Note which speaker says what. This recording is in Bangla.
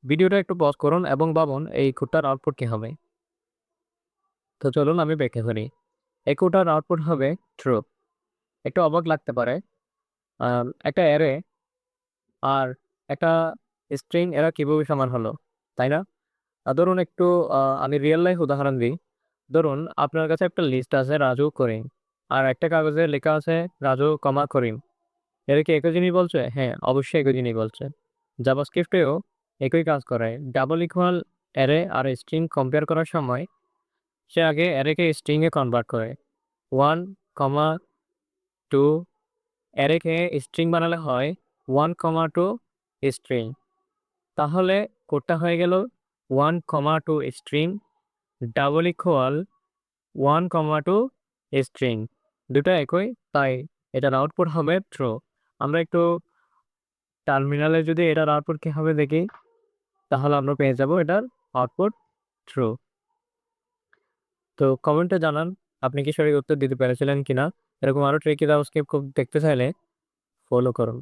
Speaker 1: ভিডিওটা একটু পজ করুন এবং ভাবুন এই কোডটার আউটপুট কি হবে। তো চলুন আমি ব্যাখ্যা করি। এই কোডটার আউটপুট হবে ট্রু। একটু অবাক লাগতে পারে। একটা অ্যারে আর একটা স্ট্রিং এরা কিভাবে সমান হলো, তাই না? ধরুন একটু আমি রিয়েল লাইফ উদাহরণ দিই। ধরুন আপনার কাছে একটা লিস্ট আছে রাজু করিম, আর একটা কাগজে লেখা আছে রাজু কমা করিম। এরা কি একই জিনিস বলছে? হ্যাঁ, অবশ্যই একই জিনিস বলছে। জাভাস্ক্রিপ্টেও একই কাজ করে। ডাবল ইকুয়াল অ্যারে আর স্ট্রিং কম্পেয়ার করার সময় সে আগে অ্যারেকে স্ট্রিং এ কনভার্ট করে। 1,2 অ্যারেকে স্ট্রিং বানালে হয় 1,2 স্ট্রিং। তাহলে কোডটা হয়ে গেল 1,2 স্ট্রিং ডাবল ইকুয়াল 1,2 স্ট্রিং। দুটো একই, তাই এটার আউটপুট হবে ট্রু। আমরা একটু টার্মিনালে যদি এটার আউটপুট কি হবে দেখি, তাহলে আমরা পেয়ে যাব এটার আউটপুট ট্রু। তো কমেন্টে জানান আপনি কি সঠিক উত্তর দিতে পেরেছিলেন কিনা। এরকম আরো ট্রিকি জাভাস্ক্রিপ্ট খুব দেখতে চাইলে ফলো করুন।